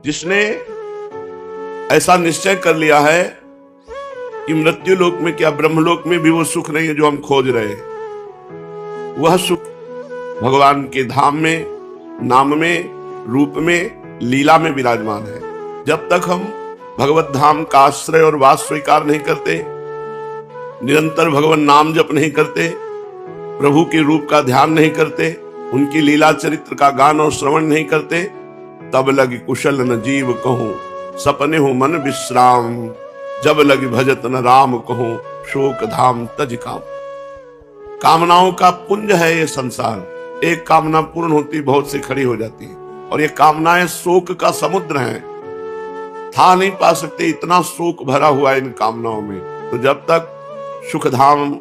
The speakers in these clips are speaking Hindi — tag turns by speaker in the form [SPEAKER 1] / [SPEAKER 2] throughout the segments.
[SPEAKER 1] जिसने ऐसा निश्चय कर लिया है कि मृत्यु लोक में क्या ब्रह्मलोक में भी वो सुख नहीं है जो हम खोज रहे हैं। वह सुख भगवान के धाम में, नाम में, रूप में, लीला में विराजमान है। जब तक हम भगवत धाम का आश्रय और वास स्वीकार नहीं करते, निरंतर भगवान नाम जप नहीं करते, प्रभु के रूप का ध्यान नहीं करते, उनकी लीला चरित्र का गान और श्रवण नहीं करते, तब लगी कुशल न जीव कहूं, सपने हो मन विश्राम, जब लगी भजत न राम कहूं, शोक धाम तज काम। कामनाओं का पुंज है ये संसार। एक कामना पूर्ण होती बहुत सी खड़ी हो जाती है, और ये कामनाएं शोक का समुद्र हैं। था नहीं पा सकते, इतना शोक भरा हुआ है इन कामनाओं में। तो जब तक सुख धाम,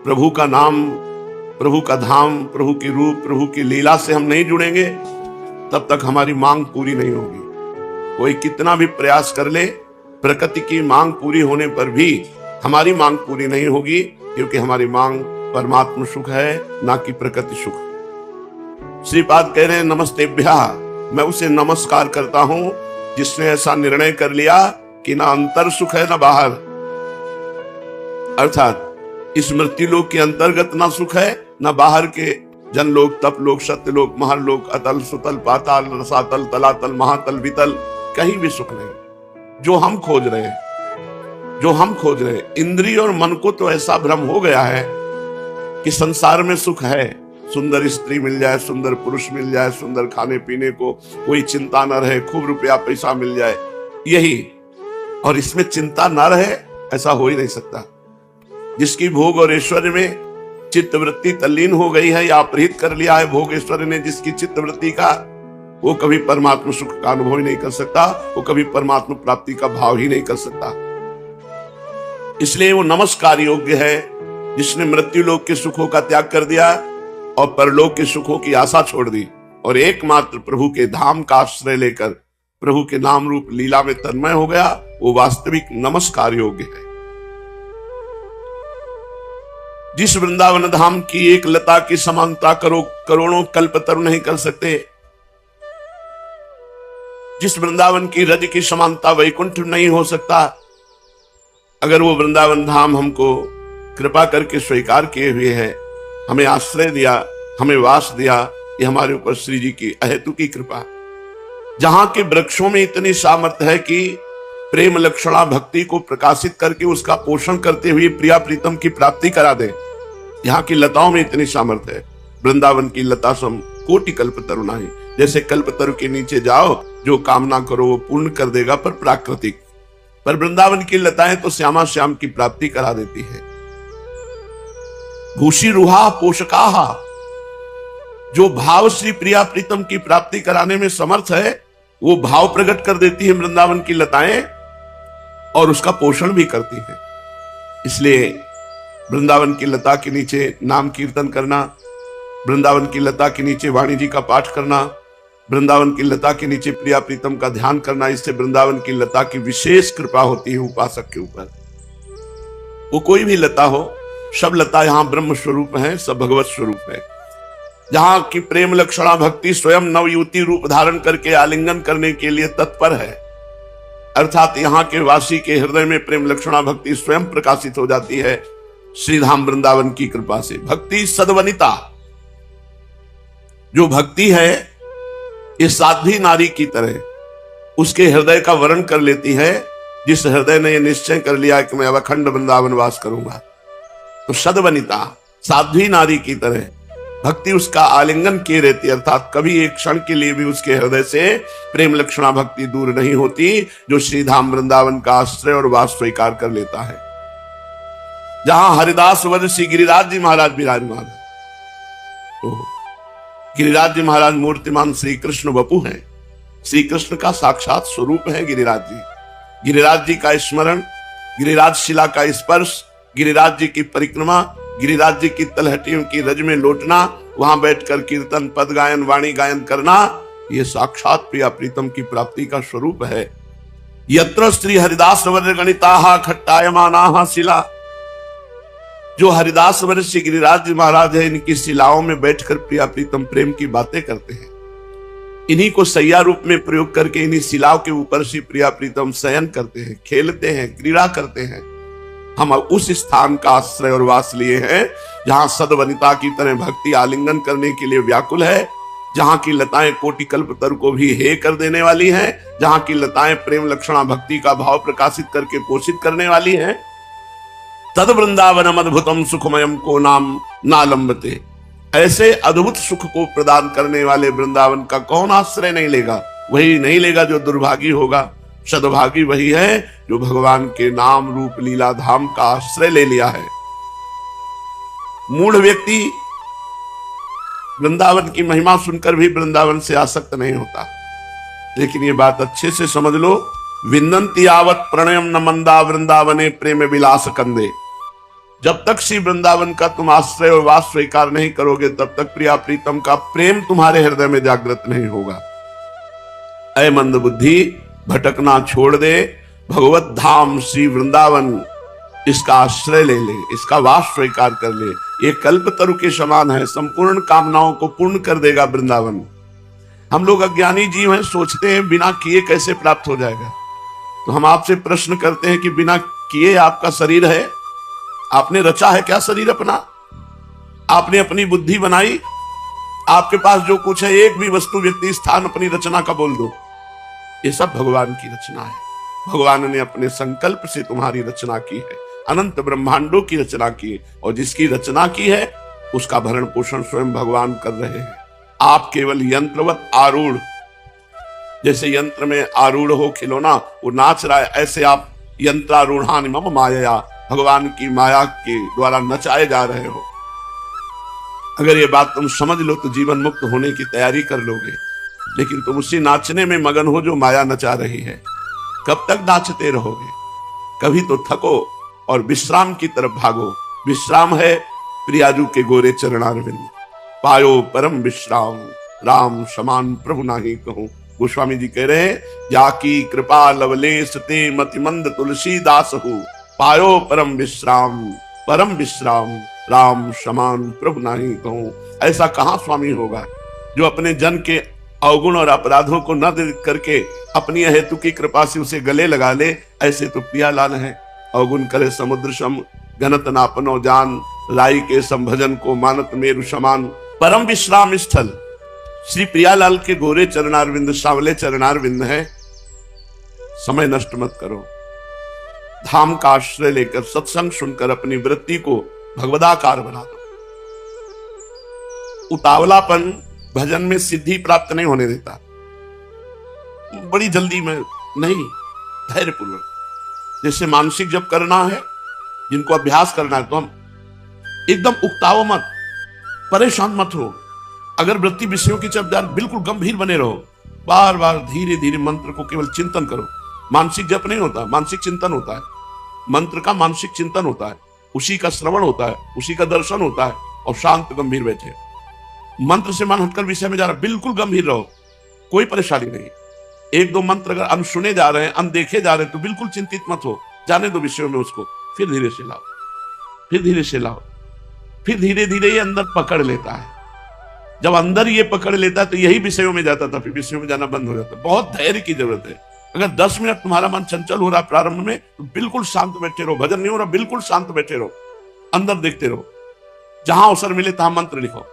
[SPEAKER 1] प्रभु का नाम, प्रभु का धाम, प्रभु की रूप, प्रभु की लीला से हम नहीं जुड़ेंगे, तब तक हमारी मांग पूरी नहीं होगी। कोई कितना भी प्रयास कर ले, प्रकृति की मांग पूरी होने पर भी हमारी मांग पूरी नहीं होगी, क्योंकि हमारी मांग परमात्मा सुख है, ना कि प्रकृति सुख। श्रीपाद कह रहे हैं नमस्तेभ्या, मैं उसे नमस्कार करता हूं जिसने ऐसा निर्णय कर लिया कि ना अंतर सुख है ना बाहर, अर्थात इस मृत्यु लोक के अंतर्गत ना सुख है ना बाहर के जनलोक, तपलोक, सत्यलोक, महालोक, अतल, सुतल, पाताल, रसातल, तलातल, महातल, वितल, कहीं भी सुख नहीं। जो हम खोज रहे हैं, जो हम खोज रहे हैं, इंद्रिय और मन को तो ऐसा भ्रम हो गया है कि संसार में सुख है, सुंदर स्त्री मिल जाए, सुंदर पुरुष मिल जाए, सुंदर खाने पीने को कोई चिंता न रहे, खूब रुपया पैसा मिल जाए, यही। और इसमें चिंता न रहे, ऐसा हो ही नहीं सकता। जिसकी भोग और ऐश्वर्य में चित्तवृत्ति तल्लीन हो गई है या अपहृत कर लिया है भोग ऐश्वर्य ने जिसकी चित्तवृत्ति का, वो कभी परमात्मा सुख का अनुभव ही नहीं कर सकता, वो कभी परमात्मा प्राप्ति का भाव ही नहीं कर सकता। इसलिए वो नमस्कार योग्य है जिसने मृत्यु लोक के सुखों का त्याग कर दिया और परलोक के सुखों की आशा छोड़ दी, और एकमात्र प्रभु के धाम का आश्रय लेकर प्रभु के नाम रूप लीला में तन्मय हो गया। वो वास्तविक नमस्कार योग्य है। जिस वृंदावन धाम की एक लता की समानता करोड़ों कल्पतरु नहीं कर सकते, जिस वृंदावन की रज की समानता वैकुंठ नहीं हो सकता, अगर वो वृंदावन धाम हमको कृपा करके स्वीकार किए हुए है, हमें आश्रय दिया, हमें वास दिया, ये हमारे ऊपर श्री जी की अहेतु की कृपा। जहां के वृक्षों में इतनी सामर्थ्य है कि प्रेम लक्षणा भक्ति को प्रकाशित करके उसका पोषण करते हुए प्रिया प्रीतम की प्राप्ति करा दे, यहाँ की लताओं में इतनी सामर्थ्य है। वृंदावन की लता सम कोटि कल्पतरु नाही, जैसे कल्पतरु के नीचे जाओ, जो कामना करो वो पूर्ण कर देगा, पर प्राकृतिक। पर वृंदावन की लताएं तो श्यामा श्याम की प्राप्ति करा देती है। भूषी रुहा पोषकाहा, जो भाव श्री प्रिया प्रीतम की प्राप्ति कराने में समर्थ है, वो भाव प्रकट कर देती है वृंदावन की लताएं, और उसका पोषण भी करती है। इसलिए वृंदावन की लता के नीचे नाम कीर्तन करना, वृंदावन की लता के नीचे वाणी जी का पाठ करना, वृंदावन की लता के नीचे प्रिया प्रीतम का ध्यान करना, इससे वृंदावन की लता की विशेष कृपा होती है उपासक के ऊपर। वो कोई भी लता हो, सब लता यहाँ ब्रह्म स्वरूप है, सब भगवत स्वरूप है। जहां की प्रेम लक्षणा भक्ति स्वयं नवयुवती रूप धारण करके आलिंगन करने के लिए तत्पर है, अर्थात यहाँ के वासी के हृदय में प्रेम लक्षणा भक्ति स्वयं प्रकाशित हो जाती है श्रीधाम वृंदावन की कृपा से। भक्ति सद्वनिता, जो भक्ति है ये साध्वी नारी की तरह उसके हृदय का वर्ण कर लेती है, जिस हृदय ने यह निश्चय कर लिया कि मैं अब अखंड वृंदावन वास करूंगा। तो सद्वनिता, साध्वी नारी की तरह भक्ति उसका आलिंगन किए रहती, अर्थात कभी एक क्षण के लिए भी उसके हृदय से प्रेम लक्षणा भक्ति दूर नहीं होती, जो श्रीधाम वृंदावन का आश्रय और वास स्वीकार कर लेता है। जहां हरिदास वर श्री गिरिराज जी महाराज विराजमान है, तो गिरिराज जी महाराज मूर्तिमान श्री कृष्ण वपु हैं। श्री कृष्ण का साक्षात स्वरूप है गिरिराज जी। गिरिराज जी का स्मरण, गिरिराज शिला का स्पर्श, गिरिराज जी की परिक्रमा, गिरिराज जी की तलहटियों की रज में लौटना, वहां बैठकर कीर्तन पद गायन वाणी गायन करना, ये साक्षात प्रिया प्रीतम की प्राप्ति का स्वरूप है। यत्र श्री हरिदास वर गणिता खट्टायमाना शिला, जो हरिदास वर श्री गिरिराज जी महाराज है, इनकी शिलाओं में बैठकर प्रिया प्रीतम प्रेम की बातें करते हैं। इन्हीं को सैया रूप में प्रयोग करके इन्हीं शिलाओं के ऊपर श्री प्रिया प्रीतम शयन करते हैं, खेलते हैं, क्रीड़ा करते हैं। हम उस स्थान का आश्रय और वास लिए हैं जहां सदवनिता की तरह भक्ति आलिंगन करने के लिए व्याकुल है, जहां की लताएं कोटि कल्पतरु को भी हे कर देने वाली हैं, जहां की लताएं प्रेम लक्षणा भक्ति का भाव प्रकाशित करके पोषित करने वाली हैं। तद वृंदावनम अद्भुतम सुखमयम को नाम नालंबते। ऐसे अद्भुत सुख को प्रदान करने वाले वृंदावन का कौन आश्रय नहीं लेगा? वही नहीं लेगा जो दुर्भागी होगा। सद्भागी वही है जो भगवान के नाम रूप लीला धाम का आश्रय ले लिया है। मूढ़ व्यक्ति वृंदावन की महिमा सुनकर भी वृंदावन से आसक्त नहीं होता। लेकिन ये बात अच्छे से समझ लो, विन्दन्ति यावत् प्रणयम न मंदा वृंदावने प्रेम विलास कंदे। जब तक श्री वृंदावन का तुम आश्रय और वास स्वीकार नहीं करोगे, तब तक प्रिया प्रीतम का प्रेम तुम्हारे हृदय में जागृत नहीं होगा। ऐ मंद बुद्धि, भटकना छोड़ दे, भगवत धाम श्री वृंदावन इसका आश्रय ले ले, इसका वास स्वीकार कर ले। ये कल्पतरु के समान है, संपूर्ण कामनाओं को पूर्ण कर देगा वृंदावन। हम लोग अज्ञानी जीव हैं, सोचते हैं बिना किए कैसे प्राप्त हो जाएगा। तो हम आपसे प्रश्न करते हैं कि बिना किए आपका शरीर है? आपने रचा है क्या शरीर अपना? आपने अपनी बुद्धि बनाई? आपके पास जो कुछ है, एक भी वस्तु व्यक्ति स्थान अपनी रचना का बोल दो, ये सब भगवान की रचना है। भगवान ने अपने संकल्प से तुम्हारी रचना की है, अनंत ब्रह्मांडों की रचना की है, और जिसकी रचना की है उसका भरण पोषण स्वयं भगवान कर रहे हैं। आप केवल यंत्रवत आरूढ़, जैसे यंत्र में आरूढ़ हो खिलौना, वो नाच रहा है, ऐसे आप यंत्रारूढ़ानि मम माया, भगवान की माया के द्वारा नचाए जा रहे हो। अगर ये बात तुम समझ लो तो जीवन मुक्त होने की तैयारी कर लोगे। लेकिन तुम उसी नाचने में मगन हो जो माया नचा रही है। कब तक नाचते रहोगे? कभी तो थको और विश्राम की तरफ भागो। विश्राम है प्रियाजू के गोरे चरणारविंद, पायो परम विश्राम, राम समान प्रभु नाही कहूं। गोस्वामी जी कह रहे हैं, जाकी कृपा लवलेश ते मतिमंद तुलसीदास हूं, पायो परम विश्राम, राम समान प्रभु नाही कहूं। ऐसा कहां स्वामी होगा जो अपने जन के अवगुण और अपराधों को न देख करके अपनी हेतु की कृपा से उसे गले लगा ले। ऐसे तो प्रियालाल है, अवगुण करे समुद्र सम, गनत नापनो जान, लाई के संभजन को मानत मेरु समान। परम विश्राम स्थल श्री प्रियालाल के गोरे चरणारविंद, सांवले चरणारविंद है। समय नष्ट मत करो, धाम का आश्रय लेकर सत्संग सुनकर अपनी वृत्ति को भगवदाकार बना दो। उतावलापन भजन में सिद्धि प्राप्त नहीं होने देता। बड़ी जल्दी में नहीं, धैर्यपूर्वक। जैसे मानसिक जब करना है, जिनको अभ्यास करना है, तो हम एकदम उकताओ मत, परेशान मत हो। अगर वृत्ति विषयों की चपदार, बिल्कुल गंभीर बने रहो। बार बार धीरे धीरे मंत्र को केवल चिंतन करो। मानसिक जप नहीं होता, मानसिक चिंतन होता है। मंत्र का मानसिक चिंतन होता है, उसी का श्रवण होता है, उसी का दर्शन होता है, और शांत गंभीर बैठे। मंत्र से मन हटकर विषय में जा रहा, बिल्कुल गंभीर रहो, कोई परेशानी नहीं। एक दो मंत्र अगर अनसुने जा रहे हैं, अनदेखे जा रहे हैं, तो बिल्कुल चिंतित मत हो, जाने दो विषयों में उसको। फिर धीरे से लाओ, फिर धीरे से लाओ, फिर धीरे धीरे ये अंदर पकड़ लेता है। जब अंदर ये पकड़ लेता है तो यही विषयों में जाता था, फिर विषयों में जाना बंद हो जाता है। बहुत धैर्य की जरूरत है। अगर 10 मिनट तुम्हारा मन चंचल हो रहा प्रारंभ में, तो बिल्कुल शांत बैठे रहो। भजन नहीं हो रहा, बिल्कुल शांत बैठे रहो, अंदर देखते रहो। जहां अवसर मिले तहां मंत्र लिखो।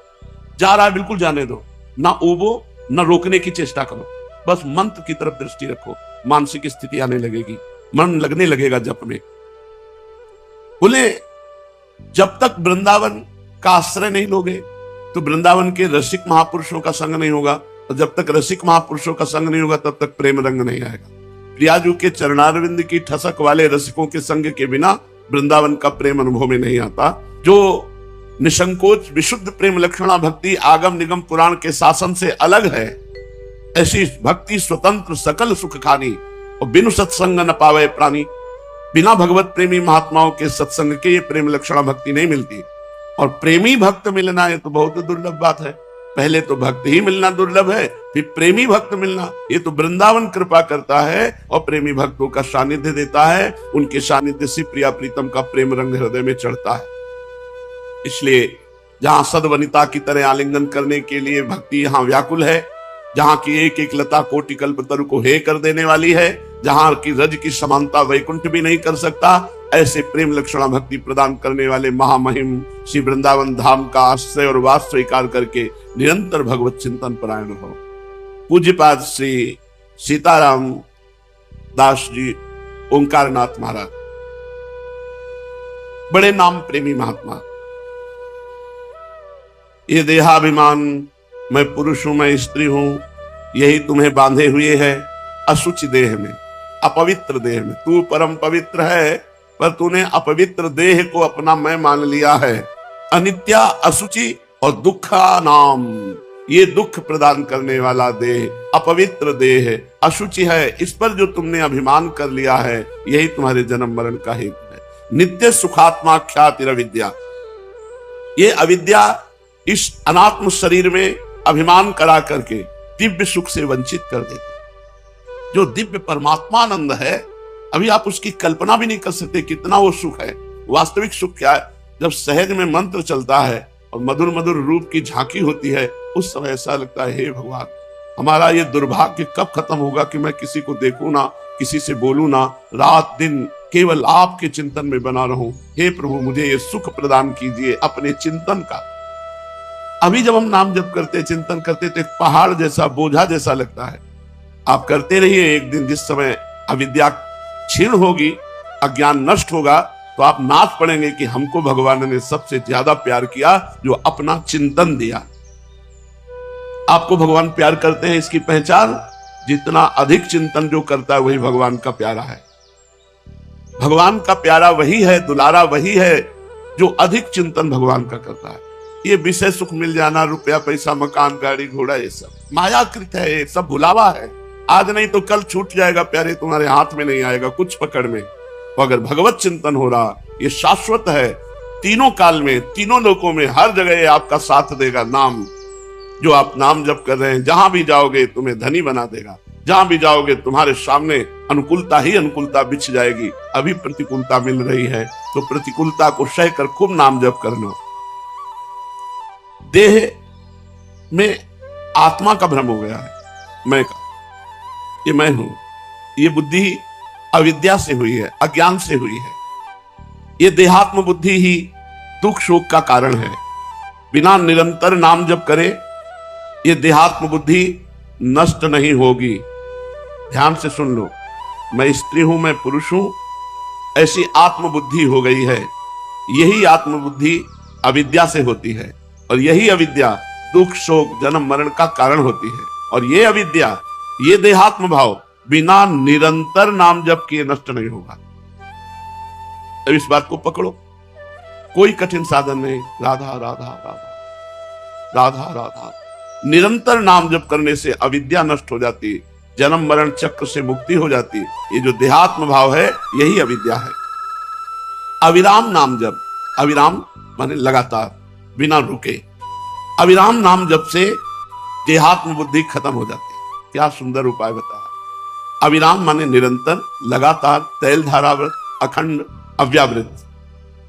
[SPEAKER 1] जा रहा है बिल्कुल जाने दो, ना उबो, ना रोकने की चेष्टा करो, बस मंत्र की तरफ दृष्टि रखो। मानसिक स्थिति आने लगेगी, मन लगने लगेगा जप में। बोले जब तक वृंदावन का आश्रय नहीं लोगे तो वृंदावन के रसिक महापुरुषों का संग नहीं होगा, और जब तक रसिक महापुरुषों का संग नहीं होगा तब तक प्रेम रंग नहीं आएगा। प्रियाजू के चरणारविंद की ठसक वाले रसिकों के संग के बिना वृंदावन का प्रेम अनुभव में नहीं आता। जो निसंकोच विशुद्ध प्रेम लक्षणा भक्ति आगम निगम पुराण के शासन से अलग है, ऐसी भक्ति स्वतंत्र सकल सुख खानी, और बिनु सत्संग न पावे प्राणी। बिना भगवत प्रेमी महात्माओं के सत्संग के ये प्रेम लक्षणा भक्ति नहीं मिलती। और प्रेमी भक्त मिलना ये तो बहुत दुर्लभ बात है। पहले तो भक्त ही मिलना दुर्लभ है, फिर प्रेमी भक्त मिलना, ये तो वृंदावन कृपा करता है और प्रेमी भक्तों का सानिध्य देता है। उनके सानिध्य से प्रिया प्रीतम का प्रेम रंग हृदय में चढ़ता है। इसलिए जहां सदवनिता की तरह आलिंगन करने के लिए भक्ति यहां व्याकुल है, जहां की एक एक लता कोटि कल्पतरु को हे कर देने वाली है, जहां की रज की समानता वैकुंठ भी नहीं कर सकता, ऐसे प्रेम लक्षणा भक्ति प्रदान करने वाले महामहिम श्री वृंदावन धाम का आश्रय और वास स्वीकार करके निरंतर भगवत चिंतन परायण हो। पूज्यपाद श्री सीताराम दास जी ओंकारनाथ महाराज, बड़े नाम प्रेमी महात्मा। ये देहाभिमान, मैं पुरुष हूं, मैं स्त्री हूं, यही तुम्हें बांधे हुए है अशुचि देह में, अपवित्र देह में। तू परम पवित्र है, पर तूने अपवित्र देह को अपना मैं मान लिया है। अनित्या, अशुचि और दुखा नाम, ये दुख प्रदान करने वाला देह, अपवित्र देह, अशुचि है, इस पर जो तुमने अभिमान कर लिया है, यही तुम्हारे जन्म मरण का हेतु है। नित्य सुखात्मा ख्याति अविद्या, ये अविद्या इस अनात्म शरीर में अभिमान करा करके दिव्य सुख से वंचित कर देते। जो दिव्य परमात्मानंद है, अभी आप उसकी कल्पना भी नहीं कर सकते कितना वो सुख है। वास्तविक सुख क्या है? जब सहज में मंत्र चलता है और मधुर मधुर रूप की झांकी होती है, उस समय ऐसा लगता है हे भगवान, हमारा ये दुर्भाग्य कब खत्म होगा कि मैं किसी को देखूं ना, किसी से बोलूं ना, रात दिन केवल आपके चिंतन में बना रहूं। हे प्रभु, मुझे ये सुख प्रदान कीजिए अपने चिंतन का। अभी जब हम नाम जप करते, चिंतन करते, तो एक पहाड़ जैसा, बोझा जैसा लगता है। आप करते रहिए, एक दिन जिस समय अविद्या क्षीण होगी, अज्ञान नष्ट होगा, तो आप नाच पड़ेंगे कि हमको भगवान ने सबसे ज्यादा प्यार किया जो अपना चिंतन दिया। आपको भगवान प्यार करते हैं, इसकी पहचान जितना अधिक चिंतन जो करता है वही भगवान का प्यारा है। भगवान का प्यारा वही है, दुलारा वही है जो अधिक चिंतन भगवान का करता है। ये विषय सुख मिल जाना, रुपया पैसा मकान गाड़ी घोड़ा, ये सब मायाकृत है, ये सब भुलावा है। आज नहीं तो कल छूट जाएगा प्यारे, तुम्हारे हाथ में नहीं आएगा कुछ पकड़ में। तो अगर भगवत चिंतन हो रहा, ये शाश्वत है, तीनों काल में, तीनों लोकों में, हर जगह ये आपका साथ देगा। नाम, जो आप नाम जप कर रहे हैं, जहां भी जाओगे तुम्हें धनी बना देगा। जहां भी जाओगे तुम्हारे सामने अनुकूलता ही अनुकूलता बिछ जाएगी। अभी प्रतिकूलता मिल रही है, तो प्रतिकूलता को सह कर खूब नाम जप कर लो। देह में आत्मा का भ्रम हो गया है, मैं का, ये मैं हूं। ये बुद्धि अविद्या से हुई है, अज्ञान से हुई है। ये देहात्म बुद्धि ही दुख शोक का कारण है। बिना निरंतर नाम जप करे ये देहात्म बुद्धि नष्ट नहीं होगी। ध्यान से सुन लो, मैं स्त्री हूं, मैं पुरुष हूं, ऐसी आत्मबुद्धि हो गई है। यही आत्मबुद्धि अविद्या से होती है, और यही अविद्या दुख शोक जन्म मरण का कारण होती है। और ये अविद्या, ये देहात्म भाव बिना निरंतर नाम जप किए नष्ट नहीं होगा। अब इस बात को पकड़ो, कोई कठिन साधन नहीं। राधा राधा राधा राधा राधा, निरंतर नाम जप करने से अविद्या नष्ट हो जाती, जन्म मरण चक्र से मुक्ति हो जाती। ये जो देहात्म भाव है, यही अविद्या है। अविराम नाम जप, अविराम माने लगातार, बिना रुके। अविराम नाम जप से देहात्म बुद्धि खत्म हो जाती है। क्या सुंदर उपाय बताया। अविराम माने निरंतर, लगातार, तैल धारावत, अखंड, अव्यावृत,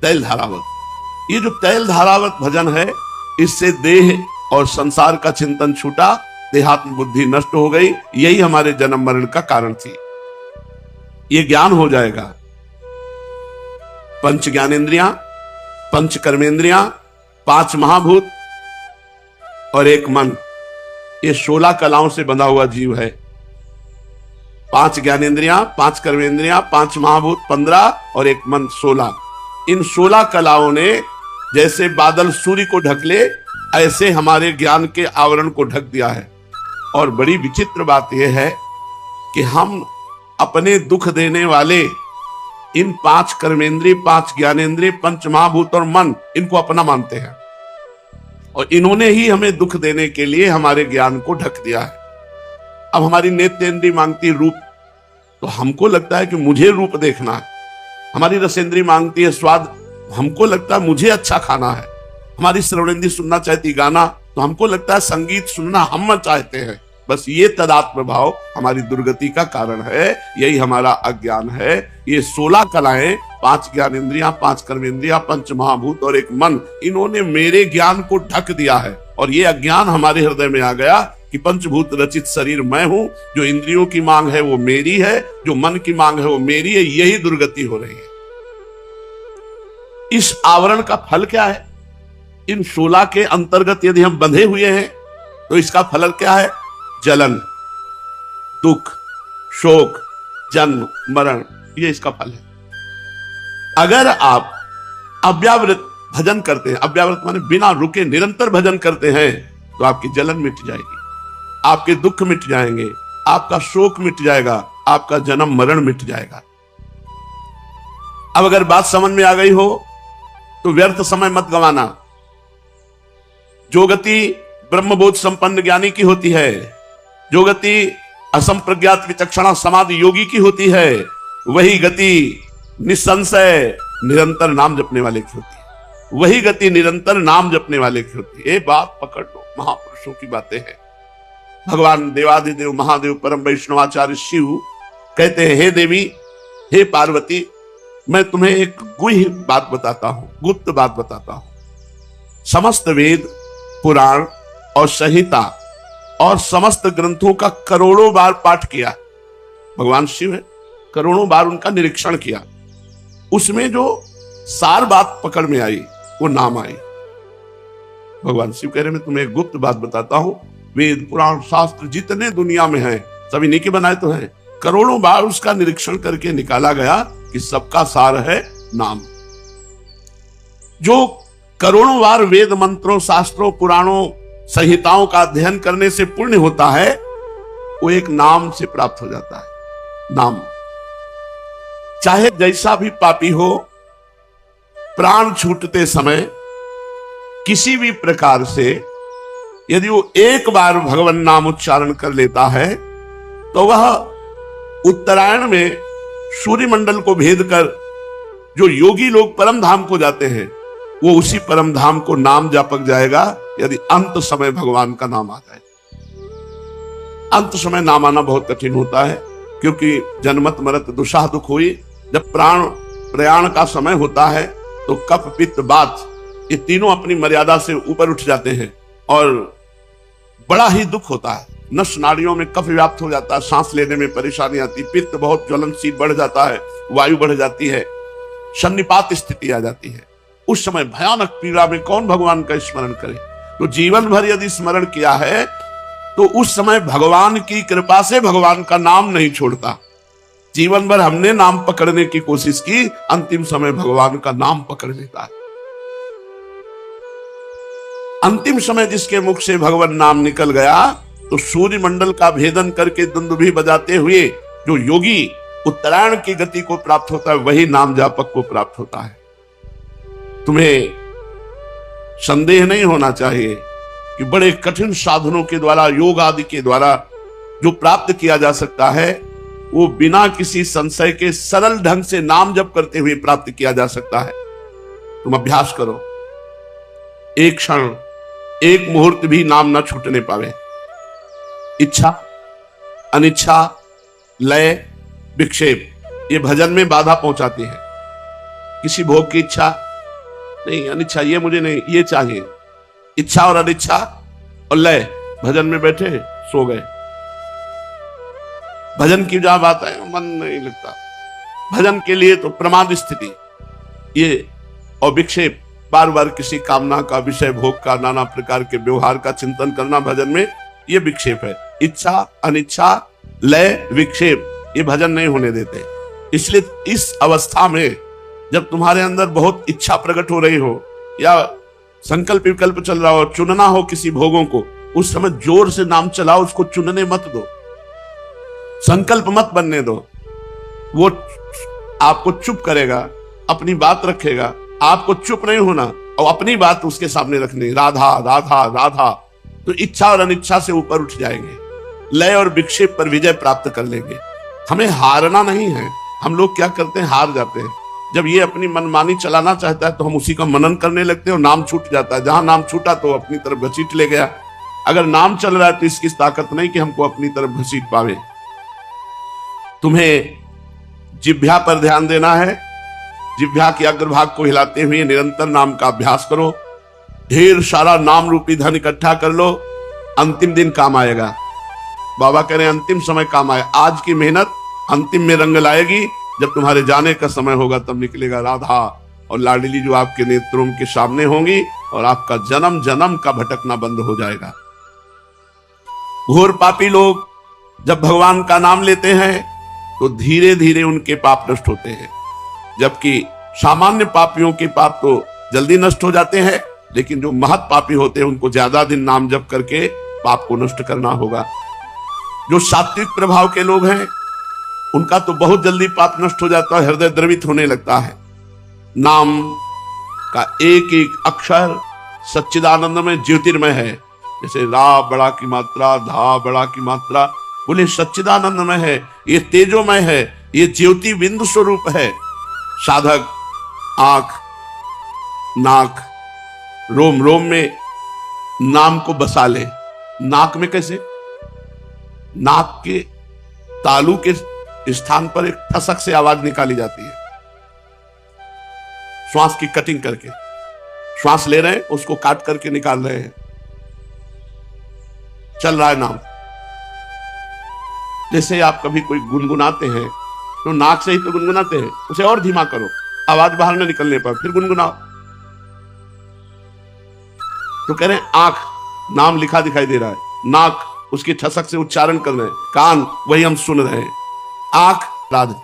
[SPEAKER 1] तैल धारावत। ये जो तैल धारावत भजन है, इससे देह और संसार का चिंतन छूटा, देहात्म बुद्धि नष्ट हो गई। यही हमारे जन्म मरण का कारण थी। ये ज्ञान हो जाएगा। पंच ज्ञानेंद्रियां, पंच कर्मेंद्रियां, 5 महाभूत और एक मन, ये 16 कलाओं से बंधा हुआ जीव है। 5 ज्ञानेंद्रियां, 5 कर्मेंद्रियां, 5 महाभूत 15 और एक मन 16। इन 16 कलाओं ने जैसे बादल सूर्य को ढक ले, ऐसे हमारे ज्ञान के आवरण को ढक दिया है। और बड़ी विचित्र बात यह है कि हम अपने दुख देने वाले इन 5 कर्मेंद्रिय, 5 ज्ञानेंद्रिय, पंच महाभूत और मन, इनको अपना मानते हैं। और इन्होंने ही हमें दुख देने के लिए हमारे ज्ञान को ढक दिया है। अब हमारी नेत्रेंद्रिय मांगती रूप, तो हमको लगता है कि मुझे रूप देखना है। हमारी रसेंद्रिय मांगती है स्वाद, हमको लगता है मुझे अच्छा खाना है। हमारी श्रवणेंद्रिय सुनना चाहती गाना, तो हमको लगता है संगीत सुनना हम चाहते हैं। बस ये तदात्म भाव हमारी दुर्गति का कारण है। यही हमारा अज्ञान है। ये 16 कलाएं, 5 ज्ञानेंद्रियां, 5 कर्मेंद्रियां, पंच महाभूत और एक मन, इन्होंने मेरे ज्ञान को ढक दिया है। और ये अज्ञान हमारे हृदय में आ गया, कि पंचभूत रचित शरीर मैं हूं, जो इंद्रियों की मांग है वो मेरी है, जो मन की मांग है वो मेरी है, यही दुर्गति हो रही है। इस आवरण का फल क्या है? इन 16 के अंतर्गत यदि हम बंधे हुए हैं तो इसका फल क्या है? जलन, दुख, शोक, जन्म, मरण, ये इसका फल है। अगर आप अव्यावृत भजन करते हैं, अव्यावृत माने बिना रुके निरंतर भजन करते हैं, तो आपकी जलन मिट जाएगी, आपके दुख मिट जाएंगे, आपका शोक मिट जाएगा, आपका जन्म मरण मिट जाएगा। अब अगर बात समझ में आ गई हो तो व्यर्थ समय मत गंवाना। जो गति ब्रह्मबोध संपन्न ज्ञानी की होती है, जो गति असंप्रज्ञात विचक्षणा समाधि योगी की होती है, वही गति निसंशय निरंतर नाम जपने वाले की होती है। वही गति निरंतर नाम जपने वाले की होती है। ये बात पकड़ लो, महापुरुषों की बातें हैं। भगवान देवादिदेव महादेव परम वैष्णवाचार्य शिव कहते हैं, हे देवी, हे पार्वती, मैं तुम्हें एक गुह्य बात बताता हूं, गुप्त बात बताता हूं। समस्त वेद, पुराण और संहिता और समस्त ग्रंथों का करोड़ों बार पाठ किया। भगवान शिव है, करोड़ों बार उनका निरीक्षण किया। उसमें जो सार बात पकड़ में आई वो नाम आई। भगवान शिव कह रहे, मैं तुम्हें एक गुप्त बात बताता हूं। वेद, पुराण, शास्त्र जितने दुनिया में हैं, सभी नहीं के बनाए तो हैं, करोड़ों बार उसका निरीक्षण करके निकाला गया कि सबका सार है नाम। जो करोड़ों बार वेद मंत्रों, शास्त्रों, पुराणों, संहिताओं का अध्ययन करने से पुण्य होता है, वो एक नाम से प्राप्त हो जाता है। नाम चाहे जैसा भी पापी हो, प्राण छूटते समय किसी भी प्रकार से यदि वो एक बार भगवान नाम उच्चारण कर लेता है, तो वह उत्तरायण में सूर्य मंडल को भेद कर जो योगी लोग परम धाम को जाते हैं, वो उसी परम धाम को नाम जापक जाएगा, यदि अंत समय भगवान का नाम आ जाए। अंत समय नाम आना बहुत कठिन होता है, क्योंकि जन्मत मरत दुशाह दुख हुई। जब प्राण प्रयाण का समय होता है तो कफ, पित्त, वात, ये तीनों अपनी मर्यादा से ऊपर उठ जाते हैं और बड़ा ही दुख होता है। नस नाड़ियों में कफ व्याप्त हो जाता है, सांस लेने में परेशानी आती, पित्त बहुत ज्वलनशील बढ़ जाता है, वायु बढ़ जाती है, सन्निपात स्थिति आ जाती है। उस समय भयानक पीड़ा में कौन भगवान का स्मरण करे? तो जीवन भर यदि स्मरण किया है तो उस समय भगवान की कृपा से भगवान का नाम नहीं छोड़ता। जीवन भर हमने नाम पकड़ने की कोशिश की, अंतिम समय भगवान का नाम पकड़ लेता है। अंतिम समय जिसके मुख से भगवान नाम निकल गया, तो सूर्य मंडल का भेदन करके दुंदुभी बजाते हुए जो योगी उत्तरायण की गति को प्राप्त होता है, वही नाम जापक को प्राप्त होता है। तुम्हें संदेह नहीं होना चाहिए कि बड़े कठिन साधनों के द्वारा, योग आदि के द्वारा जो प्राप्त किया जा सकता है, वो बिना किसी संशय के सरल ढंग से नाम जप करते हुए प्राप्त किया जा सकता है। तुम अभ्यास करो, एक क्षण, एक मुहूर्त भी नाम ना छूटने पावे। इच्छा, अनिच्छा, लय, विक्षेप, ये भजन में बाधा पहुंचाती है। किसी भोग की इच्छा नहीं, अनिच्छा, ये मुझे नहीं, ये चाहिए। इच्छा और अनिच्छा और लय, भजन में बैठे सो गए। भजन की जहां बात है, मन नहीं लगता। भजन के लिए तो प्रमाद स्थिति, ये और विक्षेप, बार बार किसी कामना का, विषय भोग का, नाना प्रकार के व्यवहार का चिंतन करना भजन में, ये विक्षेप है। इच्छा, अनिच्छा, लय, विक्षेप, ये भजन नहीं होने देते। इसलिए इस अवस्था में जब तुम्हारे अंदर बहुत इच्छा प्रकट हो रही हो या संकल्प विकल्प चल रहा हो, चुनना हो किसी भोगों को, उस समय जोर से नाम चलाओ, उसको चुनने मत दो, संकल्प मत बनने दो। वो आपको चुप करेगा, अपनी बात रखेगा। आपको चुप नहीं होना और अपनी बात उसके सामने रखनी, राधा राधा राधा, तो इच्छा और अनिच्छा से ऊपर उठ जाएंगे, लय और विक्षेप पर विजय प्राप्त कर लेंगे। हमें हारना नहीं है। हम लोग क्या करते हैं, हार जाते हैं। जब ये अपनी मनमानी चलाना चाहता है तो हम उसी का मनन करने लगते हैं और नाम छूट जाता है। जहां नाम छूटा तो अपनी तरफ घसीट ले गया। अगर नाम चल रहा है तो इसकी ताकत नहीं कि हमको अपनी तरफ घसीट पावे। तुम्हें जिह्वा पर ध्यान देना है। जिह्वा के अग्रभाग को हिलाते हुए निरंतर नाम का अभ्यास करो। ढेर सारा नाम रूपी धन इकट्ठा कर लो। अंतिम दिन काम आएगा। बाबा कह रहे हैं अंतिम समय काम आए। आज की मेहनत अंतिम में रंग लाएगी, जब तुम्हारे जाने का समय होगा तब निकलेगा राधा और लाडली जो आपके नेत्रों के सामने होंगी, और आपका जन्म जन्म का भटकना बंद हो जाएगा। घोर पापी लोग जब भगवान का नाम लेते हैं तो धीरे धीरे उनके पाप नष्ट होते हैं, जबकि सामान्य पापियों के पाप तो जल्दी नष्ट हो जाते हैं, लेकिन जो महत पापी होते हैं उनको ज्यादा दिन नाम जप करके पाप को नष्ट करना होगा। जो सात्विक प्रभाव के लोग हैं उनका तो बहुत जल्दी पाप नष्ट हो जाता है, हृदय द्रवित होने लगता है। नाम का एक एक अक्षर सच्चिदानंद में ज्योतिर्मय है। जैसे रा बड़ा की मात्रा, धा बड़ा की मात्रा, बोले सच्चिदानंद में है, ये तेजोमय है, ये ज्योति बिंदु स्वरूप है। साधक आंख, नाक, रोम रोम में नाम को बसा ले। नाक में कैसे? नाक के तालू के स्थान पर एक ठसक से आवाज निकाली जाती है, श्वास की कटिंग करके। श्वास ले रहे हैं, उसको काट करके निकाल रहे हैं, चल रहा है नाम। जैसे आप कभी कोई गुनगुनाते हैं तो नाक से ही तो गुनगुनाते हैं, उसे और धीमा करो, आवाज बाहर न निकलने पर फिर गुनगुनाओ। तो कह रहे हैं आंख, नाम लिखा दिखाई दे रहा है, नाक उसकी ठसक से उच्चारण कर रहे हैं, कान वही हम सुन रहे हैं। आंख,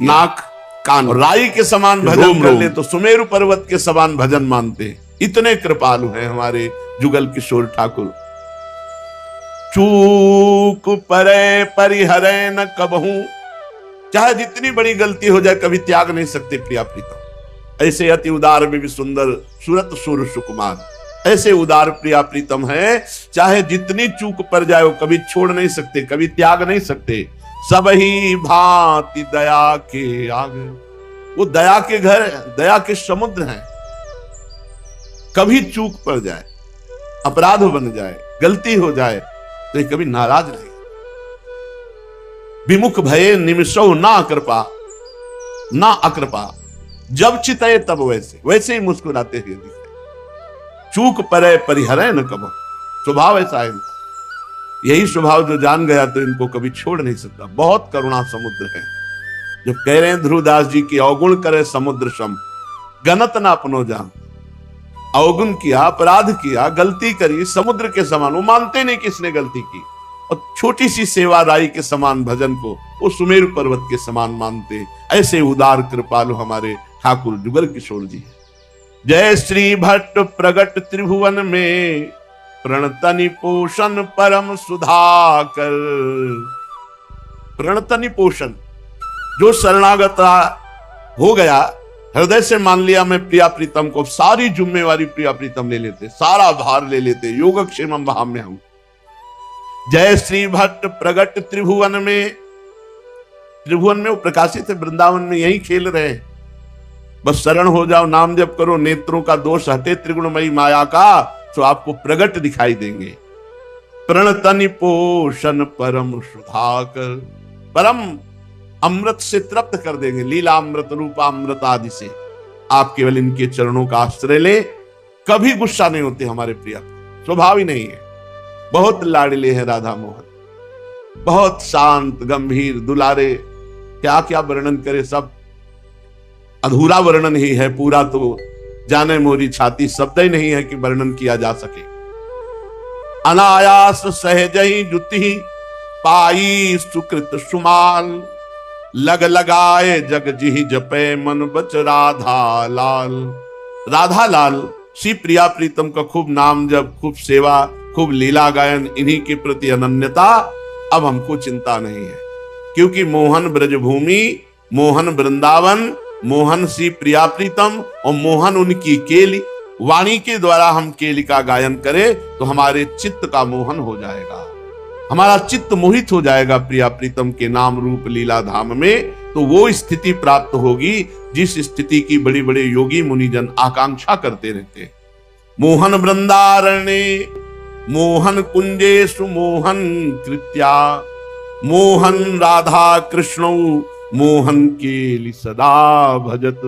[SPEAKER 1] नाक, कान, राई के समान भजन कर ले तो सुमेरु पर्वत के समान भजन मानते। इतने कृपालु हैं हमारे जुगल किशोर ठाकुर। चूक परे परिहरे न कबहू, चाहे जितनी बड़ी गलती हो जाए कभी त्याग नहीं सकते प्रिया प्रीतम। ऐसे अति उदार में भी सुंदर सूरत सुर सुकुमार, ऐसे उदार प्रिया प्रीतम है, चाहे जितनी चूक पर जाए वो कभी छोड़ नहीं सकते, कभी त्याग नहीं सकते। सब ही भांति दया के आगे, वो दया के घर, दया के समुद्र हैं। कभी चूक पर जाए, अपराध बन जाए, गलती हो जाए तो ये कभी नाराज नहीं। विमुख भये निमिषो ना कृपा ना अकृपा, जब चितए तब वैसे वैसे ही मुस्कुराते हुए दिखते। चूक परे परिहरे न कब, स्वभाव ऐसा है इनका। यही स्वभाव जो जान गया तो इनको कभी छोड़ नहीं सकता। बहुत करुणा समुद्र है। जो कह रहे हैं ध्रुवदास जी की, अवगुण करे समुद्र सम, गणत ना अपनो जान। अवगुण किया, अपराध किया, गलती करी, समुद्र के समान। वो मानते नहीं किसने गलती की, और छोटी सी सेवा राई के समान भजन को वो सुमेरु पर्वत के समान मानते। ऐसे उदार कृपालु हमारे ठाकुर जुगल किशोर जी। जय श्री भट्ट प्रगट त्रिभुवन में, प्रणतनि पोषण परम सुधाकर। प्रणतनि पोषण, जो शरणागत हो गया, हृदय से मान लिया मैं प्रिया प्रीतम को, सारी जिम्मेवारी प्रिया प्रीतम ले लेते, सारा भार ले लेते, योगक्षेमम वहां में हम। जय श्री भट्ट प्रगट त्रिभुवन में, त्रिभुवन में वो प्रकाशित है, वृंदावन में यही खेल रहे हैं। बस शरण हो जाओ, नाम जप करो, नेत्रों का दोष हटे त्रिगुणमयी माया का, तो आपको प्रगट दिखाई देंगे। प्रणतनि पोषण परम सुधाकर, परम अमृत से तृप्त कर देंगे, लीला अमृत रूपा अमृत आदि से। आप केवल इनके चरणों का आश्रय ले, कभी गुस्सा नहीं होते हमारे प्रिया, स्वभाव ही नहीं है। बहुत लाडले हैं राधा मोहन, बहुत शांत गंभीर दुलारे, क्या क्या वर्णन करे, सब अधूरा वर्णन ही है, पूरा तो जाने मोरी छाती, शब्द ही नहीं है कि वर्णन किया जा सके। अनायास सहज ही जुति पाई सुकृत सुमाल, लग लगाए जग जिहि जपे मन बच राधा लाल। राधा लाल श्री प्रिया प्रीतम का खूब नाम जप, खूब सेवा, खूब लीला गायन, इन्हीं के प्रति अनन्यता। अब हमको चिंता नहीं है, क्योंकि मोहन ब्रजभूमि, मोहन वृंदावन, मोहन श्री प्रिया प्रीतम और मोहन उनकी केली, वाणी के द्वारा हम केली का गायन करें तो हमारे चित्त का मोहन हो जाएगा, हमारा चित्त मोहित हो जाएगा प्रिया प्रीतम के नाम रूप लीला धाम में। तो वो स्थिति प्राप्त होगी जिस स्थिति की बड़ी बड़े योगी मुनिजन आकांक्षा करते रहते। मोहन वृंदारण्ये मोहन कुंजेषु मोहन कृत्या, मोहन राधा कृष्ण मोहन केली सदा भजत।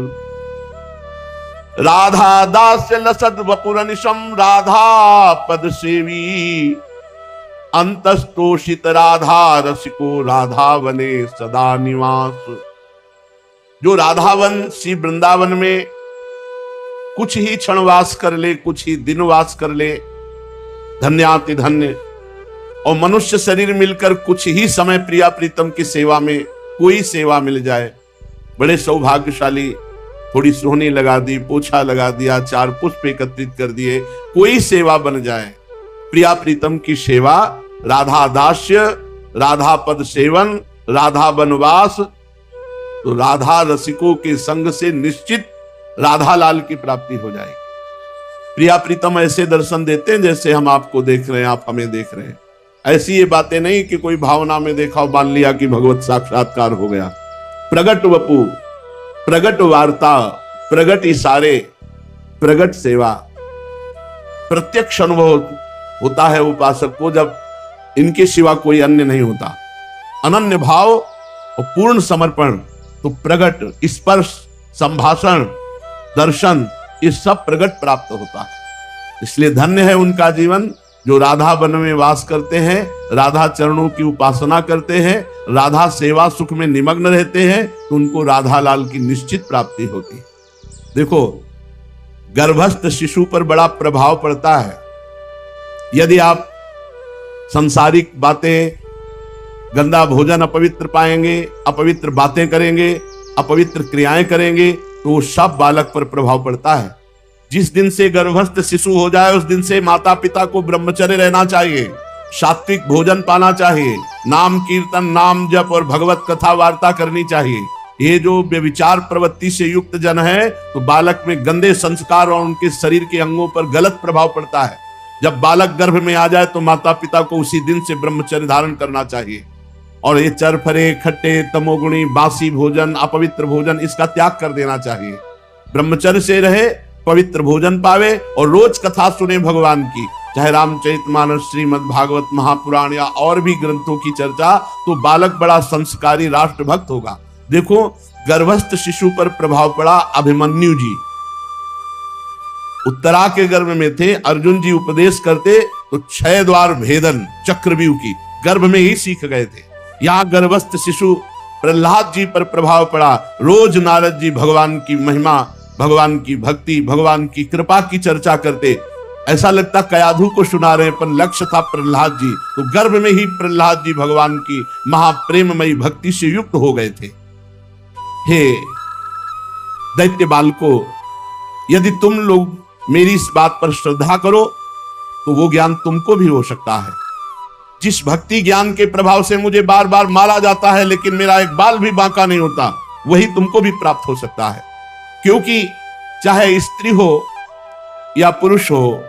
[SPEAKER 1] राधा दास्य लसद वपुर निशम, राधा पद सेवी अंतस्तोषित राधा रसिको राधा वने सदा निवास। जो राधावन श्री वृंदावन में कुछ ही क्षण वास कर ले, कुछ ही दिन वास कर ले, धन्याति धन्य। और मनुष्य शरीर मिलकर कुछ ही समय प्रिया प्रीतम की सेवा में कोई सेवा मिल जाए, बड़े सौभाग्यशाली। थोड़ी सोहनी लगा दी, पोछा लगा दिया, 4 पुष्प एकत्रित कर दिए, कोई सेवा बन जाए। प्रिया प्रीतम की सेवा, राधा दास्य, राधा पद सेवन, राधा वनवास, तो राधा रसिकों के संग से निश्चित राधा लाल की प्राप्ति हो जाएगी। प्रिया प्रीतम ऐसे दर्शन देते हैं जैसे हम आपको देख रहे हैं, आप हमें देख रहे हैं। ऐसी ये बातें नहीं कि कोई भावना में देखा और मान लिया कि भगवत साक्षात्कार हो गया। प्रगट वपु, प्रगट वार्ता, प्रगट इशारे, प्रगट सेवा, प्रत्यक्ष अनुभव होता है उपासक को जब इनके सिवा कोई अन्य नहीं होता। अनन्य भाव और पूर्ण समर्पण, तो प्रगट, स्पर्श, संभाषण, दर्शन, ये सब प्रगट प्राप्त होता है। इसलिए धन्य है उनका जीवन जो राधा वन में वास करते हैं, राधा चरणों की उपासना करते हैं, राधा सेवा सुख में निमग्न रहते हैं, तो उनको राधा लाल की निश्चित प्राप्ति होती है। देखो, गर्भस्थ शिशु पर बड़ा प्रभाव पड़ता है। यदि आप सांसारिक बातें, गंदा भोजन अपवित्र पाएंगे, अपवित्र बातें करेंगे, अपवित्र क्रियाएं करेंगे, तो वो सब बालक पर प्रभाव पड़ता है। जिस दिन से गर्भस्थ शिशु हो जाए उस दिन से माता पिता को ब्रह्मचर्य रहना चाहिए, सात्विक भोजन पाना चाहिए, नाम कीर्तन, नाम जप और भगवत कथा वार्ता करनी चाहिए। ये जो व्यभिचार प्रवृत्ति से युक्त जन है, तो बालक में गंदे संस्कार और उनके शरीर के अंगों पर गलत प्रभाव पड़ता है। जब बालक गर्भ में आ जाए तो माता पिता को उसी दिन से ब्रह्मचर्य धारण करना चाहिए और ये चरफरे, खट्टे, तमोगुणी, बासी भोजन, अपवित्र भोजन, इसका त्याग कर देना चाहिए। ब्रह्मचर्य से रहे, पवित्र भोजन पावे और रोज कथा सुने भगवान की, चाहे रामचरितमानस, श्रीमद् भागवत, महापुराण या और भी ग्रंथों की चर्चा, तो बालक बड़ा संस्कारी राष्ट्र भक्त होगा। देखो, गर्भस्थ शिशु पर प्रभाव पड़ा अभिमन्यु जी। उत्तरा के गर्भ में थे, अर्जुन जी उपदेश करते तो 6 द्वार भेदन चक्रव्यूह की गर्भ में ही सीख गए थे। यहाँ गर्भस्थ शिशु प्रहलाद जी पर प्रभाव पड़ा। रोज नारद जी भगवान की महिमा, भगवान की भक्ति, भगवान की कृपा की चर्चा करते, ऐसा लगता कयाधु को सुना रहे, पर लक्ष्य था प्रहलाद जी। तो गर्भ में ही प्रहलाद जी भगवान की महाप्रेममयी भक्ति से युक्त हो गए थे। हे दैत्य बालको, यदि तुम लोग मेरी इस बात पर श्रद्धा करो तो वो ज्ञान तुमको भी हो सकता है। जिस भक्ति ज्ञान के प्रभाव से मुझे बार बार मारा जाता है लेकिन मेरा एक बाल भी बांका नहीं होता, वही तुमको भी प्राप्त हो सकता है। क्योंकि चाहे स्त्री हो या पुरुष हो,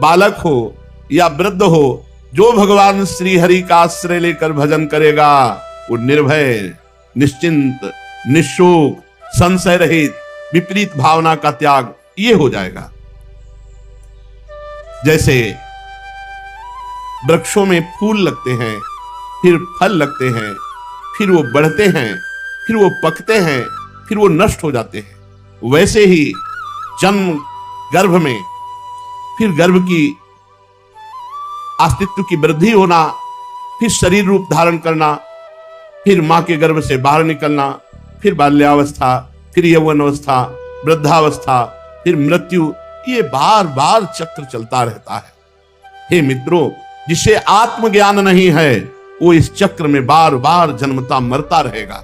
[SPEAKER 1] बालक हो या वृद्ध हो, जो भगवान श्री हरि का आश्रय लेकर भजन करेगा वो निर्भय, निश्चिंत, निशोक, संशय रहित, विपरीत भावना का त्याग ये हो जाएगा। जैसे वृक्षों में फूल लगते हैं, फिर फल लगते हैं, फिर वो बढ़ते हैं, फिर वो पकते हैं, फिर वो नष्ट हो जाते हैं, वैसे ही जन्म गर्भ में, फिर गर्भ की अस्तित्व की वृद्धि होना, फिर शरीर रूप धारण करना, फिर मां के गर्भ से बाहर निकलना, फिर बाल्यावस्था, फिर यौवनावस्था, वृद्धावस्था, फिर मृत्यु, ये बार बार चक्र चलता रहता है। हे मित्रों, जिसे आत्मज्ञान नहीं है वो इस चक्र में बार बार जन्मता मरता रहेगा।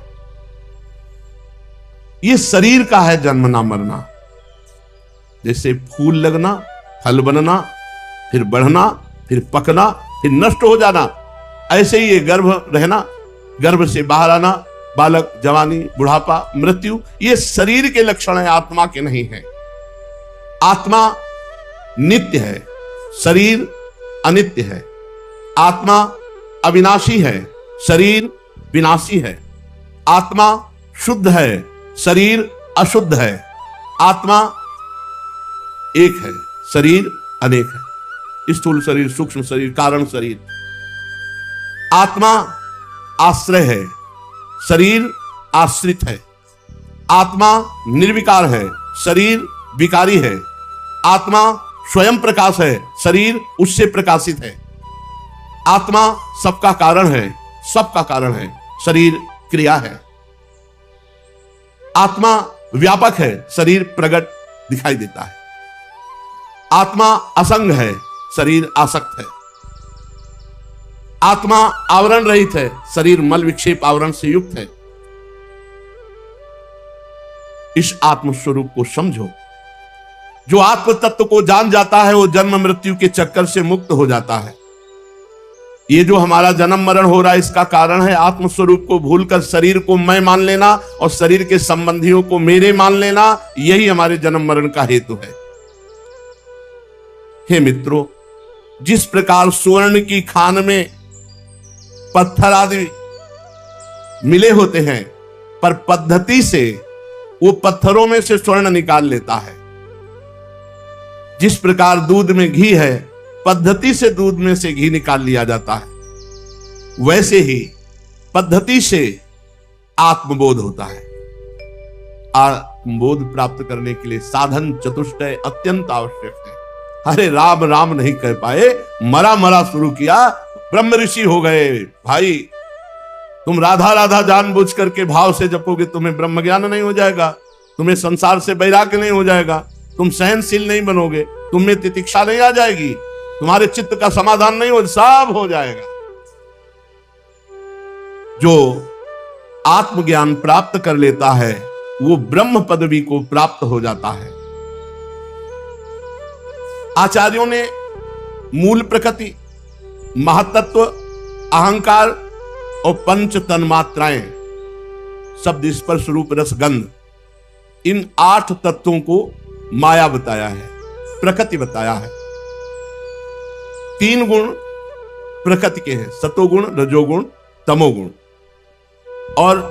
[SPEAKER 1] ये शरीर का है जन्मना मरना। जैसे फूल लगना, फल बनना, फिर बढ़ना, फिर पकना, फिर नष्ट हो जाना, ऐसे ही ये गर्भ रहना, गर्भ से बाहर आना, बालक, जवानी, बुढ़ापा, मृत्यु, ये शरीर के लक्षण है, आत्मा के नहीं है। आत्मा नित्य है, शरीर अनित्य है। आत्मा अविनाशी है, शरीर विनाशी है। आत्मा शुद्ध है, शरीर अशुद्ध है। आत्मा एक है, शरीर अनेक है। स्थूल शरीर, सूक्ष्म शरीर, कारण शरीर। आत्मा आश्रय है, शरीर आश्रित है। आत्मा निर्विकार है, शरीर विकारी है। आत्मा स्वयं प्रकाश है, शरीर उससे प्रकाशित है। आत्मा सबका कारण है, सबका कारण है। शरीर क्रिया है, आत्मा व्यापक है, शरीर प्रकट दिखाई देता है। आत्मा असंग है, शरीर आसक्त है। आत्मा आवरण रहित है, शरीर मल विक्षेप आवरण से युक्त है। इस आत्म स्वरूप को समझो। जो आत्म तत्व को जान जाता है वो जन्म मृत्यु के चक्कर से मुक्त हो जाता है। ये जो हमारा जन्म मरण हो रहा है इसका कारण है आत्म स्वरूप को भूलकर शरीर को मैं मान लेना और शरीर के संबंधियों को मेरे मान लेना। यही हमारे जन्म मरण का हेतु है। हे मित्रों, जिस प्रकार स्वर्ण की खान में पत्थर आदि मिले होते हैं, पर पद्धति से वो पत्थरों में से स्वर्ण निकाल लेता है। जिस प्रकार दूध में घी है, पद्धति से दूध में से घी निकाल लिया जाता है, वैसे ही पद्धति से आत्मबोध होता है। आत्मबोध प्राप्त करने के लिए साधन चतुष्टय अत्यंत आवश्यक है। अरे राम राम नहीं कह पाए, मरा मरा शुरू किया, ब्रह्म ऋषि हो गए। भाई तुम राधा राधा जानबूझ करके भाव से जपोगे, तुम्हें ब्रह्म ज्ञान नहीं हो जाएगा, तुम्हें संसार से वैराग्य नहीं हो जाएगा, तुम सहनशील नहीं बनोगे, तुम्हें तितिक्षा नहीं आ जाएगी, तुम्हारे चित्त का समाधान नहीं हो, सब हो जाएगा। जो आत्मज्ञान प्राप्त कर लेता है वो ब्रह्म पदवी को प्राप्त हो जाता है। आचार्यों ने मूल प्रकृति, महातत्व, अहंकार और पंच तन्मात्राएं, शब्द स्पर्श रूप रस गंध, इन 8 तत्वों को माया बताया है, प्रकृति बताया है। 3 गुण प्रकृति के हैं, सतोगुण, रजोगुण, तमोगुण, और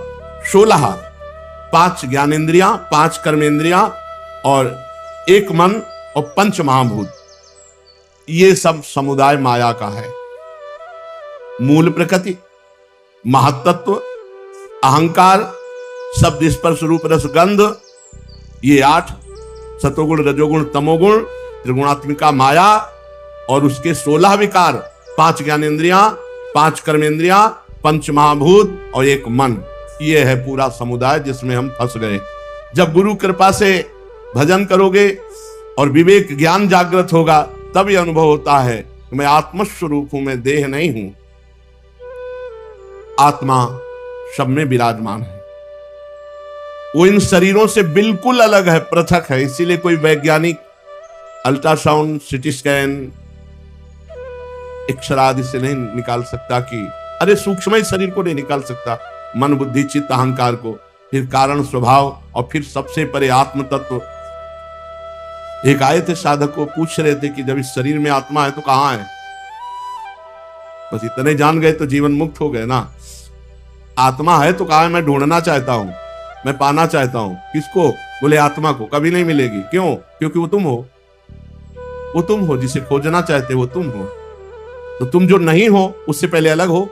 [SPEAKER 1] 16, 5 ज्ञानेंद्रियां, 5 कर्मेंद्रियां और 1 मन और 5 महाभूत। ये सब समुदाय माया का है। मूल प्रकृति, महातत्व, अहंकार, शब्द स्पर्श रूप रस गंध, ये 8, सतोगुण, रजोगुण, तमोगुण, त्रिगुणात्मिका माया और उसके 16 विकार, 5 ज्ञानेंद्रियां, 5 कर्मेंद्रियां, 5 महाभूत और 1 मन। ये है पूरा समुदाय जिसमें हम फंस गए। जब गुरु कृपा से भजन करोगे और विवेक ज्ञान जागृत होगा, तब यह अनुभव होता है कि मैं आत्मस्वरूप हूं, मैं देह नहीं हूं। आत्मा सब में विराजमान है, वो इन शरीरों से बिल्कुल अलग है, पृथक है। इसीलिए कोई वैज्ञानिक अल्ट्रासाउंड, सिटी स्कैन, एक्सरे आदि से नहीं निकाल सकता कि अरे सूक्ष्म शरीर को नहीं निकाल सकता, मन बुद्धि चित्त अहंकार को, फिर कारण स्वभाव और फिर सबसे परे आत्म तत्व। एक आए थे साधक को, पूछ रहे थे कि जब इस शरीर में आत्मा है तो कहां है? बस इतने जान गए तो जीवन मुक्त हो गए ना। आत्मा है तो कहा है, मैं ढूंढना चाहता हूं, मैं पाना चाहता हूं। किसको? बोले आत्मा को। कभी नहीं मिलेगी। क्यों? क्योंकि वो तुम हो, वो तुम हो जिसे खोजना चाहते हो, तुम हो। तो तुम जो नहीं हो उससे पहले अलग हो।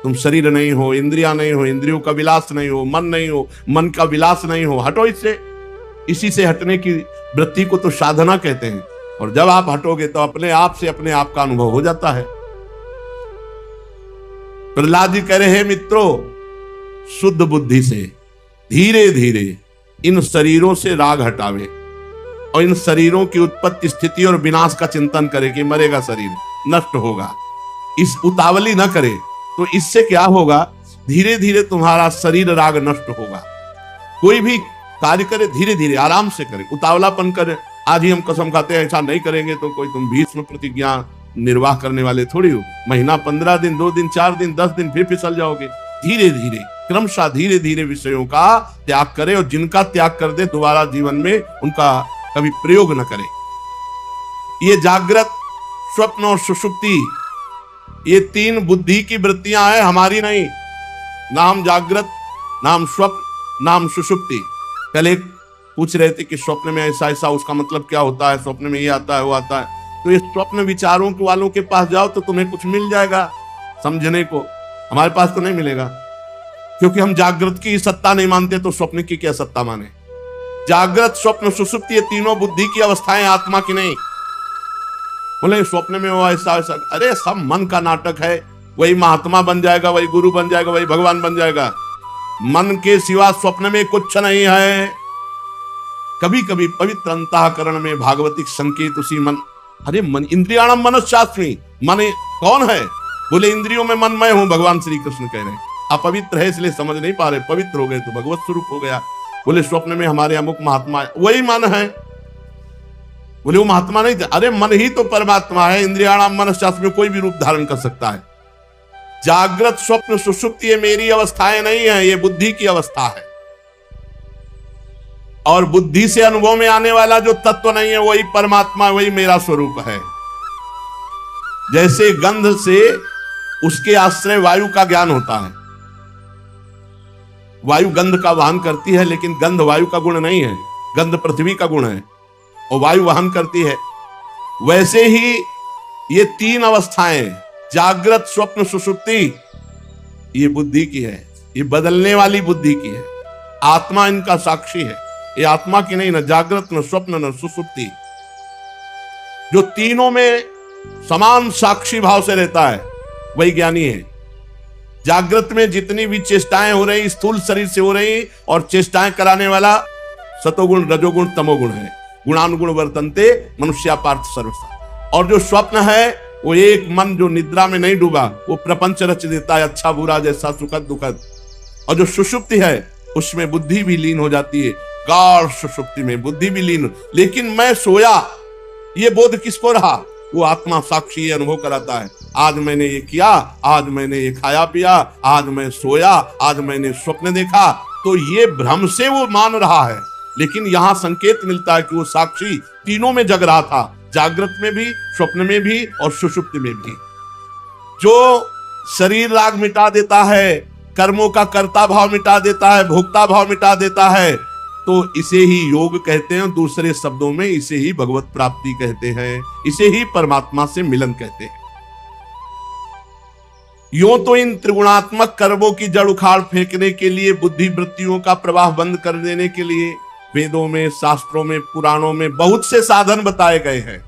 [SPEAKER 1] तुम शरीर नहीं हो, इंद्रियां नहीं हो, इंद्रियों का विलास नहीं हो, मन नहीं हो, मन का विलास नहीं हो। हटो इससे। इसी से हटने की वृत्ति को तो साधना कहते हैं। और जब आप हटोगे तो अपने आप से अपने आप का अनुभव हो जाता है। प्रहलाद जी कह रहे हैं, मित्रों, शुद्ध बुद्धि से धीरे धीरे इन शरीरों से राग हटावे और इन शरीरों की उत्पत्ति, स्थिति और विनाश का चिंतन करे कि मरेगा शरीर, नष्ट होगा। इस उतावली न करे तो इससे क्या होगा, धीरे धीरे तुम्हारा शरीर राग नष्ट होगा। कोई भी कार्य करे धीरे धीरे आराम से करे, उतावलापन करे। आज ही हम कसम खाते हैं ऐसा नहीं करेंगे तो कोई तुम भीष्म प्रतिज्ञा निर्वाह करने वाले थोड़ी हो। महीना, 15 दिन, 2 दिन, 4 दिन, 10 दिन फिर फिसल जाओगे। धीरे धीरे, क्रमशः धीरे धीरे विषयों का त्याग करे, और जिनका त्याग कर दे दोबारा जीवन में उनका कभी प्रयोग न करे। ये जागृत, स्वप्न और सुषुप्ति, ये 3 बुद्धि की वृत्तियां हैं, हमारी नहीं। नाम जागृत, नाम स्वप्न, नाम सुषुप्ति। कल एक पूछ रहे थे कि स्वप्न में ऐसा ऐसा, उसका मतलब क्या होता है? स्वप्न में ये आता है, वो आता है। तो ये स्वप्न विचारों के वालों के पास जाओ तो तुम्हें कुछ मिल जाएगा समझने को। हमारे पास तो नहीं मिलेगा, क्योंकि हम जागृत की सत्ता नहीं मानते, तो स्वप्न की क्या सत्ता माने? जागृत, स्वप्न, सुषुप्ति, ये तीनों बुद्धि की अवस्थाएं, आत्मा की नहीं। बोले स्वप्न में वो ऐसा ऐसा, अरे सब मन का नाटक है। वही महात्मा बन जाएगा, वही गुरु बन जाएगा, वही भगवान बन जाएगा। मन के सिवा स्वप्न में कुछ नहीं है। कभी कभी पवित्र अंतःकरण में भागवतिक संकेत उसी मन, अरे मन इंद्रियाणाम मनश्चास्मि, मन कौन है? बोले इंद्रियों में मन मैं हूं, भगवान श्री कृष्ण कह रहे हैं। अपवित्र है इसलिए समझ नहीं पा रहे, पवित्र हो गए तो भगवत स्वरूप हो गया। बोले स्वप्न में हमारे अमुक महात्मा है, वही मन है। बोले वो महात्मा नहीं, अरे मन ही तो परमात्मा है। इंद्रियाणाम मनश्चास्मि में कोई भी रूप धारण कर सकता है। जागृत स्वप्न सुषुप्ति ये मेरी अवस्थाएं नहीं है, ये बुद्धि की अवस्था है। और बुद्धि से अनुभव में आने वाला जो तत्व नहीं है वही परमात्मा, वही मेरा स्वरूप है। जैसे गंध से उसके आश्रय वायु का ज्ञान होता है, वायु गंध का वहन करती है, लेकिन गंध वायु का गुण नहीं है, गंध पृथ्वी का गुण है और वायु वहन करती है। वैसे ही ये तीन अवस्थाएं, जागृत स्वप्न सुषुप्ति, ये बुद्धि की है, ये बदलने वाली बुद्धि की है। आत्मा इनका साक्षी है, ये आत्मा की नहीं, न जागृत न स्वप्न न सुषुप्ति। जो तीनों में समान साक्षी भाव से रहता है वही ज्ञानी है। जागृत में जितनी भी चेष्टाएं हो रही स्थूल शरीर से हो रही, और चेष्टाएं कराने वाला सतोगुण रजोगुण तमोगुण है। गुणानुगुण वर्तन्ते मनुष्या पार्थ सर्वसा। और जो स्वप्न है वो एक मन जो निद्रा में नहीं डूबा, वो प्रपंच रच देता है, अच्छा बुरा जैसा सुखद दुखद। और जो सुषुप्ति है उसमें बुद्धि भी लीन हो जाती है, गाढ़ सुषुप्ति में बुद्धि भी लीन। लेकिन मैं सोया, ये बोध किसको रहा? वो आत्मा साक्षी ये अनुभव कराता है, आज मैंने ये किया, आज मैंने ये खाया पिया, आज मैं सोया, आज मैंने स्वप्न देखा। तो ये भ्रम से वो मान रहा है, लेकिन यहां संकेत मिलता है कि वो साक्षी तीनों में जग रहा था, जागृत में भी, स्वप्न में भी और सुषुप्ति में भी। जो शरीर राग मिटा देता है, कर्मों का कर्ता भाव मिटा देता है, भोक्ता भाव मिटा देता है, तो इसे ही योग कहते हैं। दूसरे शब्दों में इसे ही भगवत प्राप्ति कहते हैं, इसे ही परमात्मा से मिलन कहते हैं। यूं तो इन त्रिगुणात्मक कर्मों की जड़ उखाड़ फेंकने के लिए, बुद्धि वृत्तियों का प्रवाह बंद कर देने के लिए वेदों में, शास्त्रों में, पुराणों में बहुत से साधन बताए गए हैं,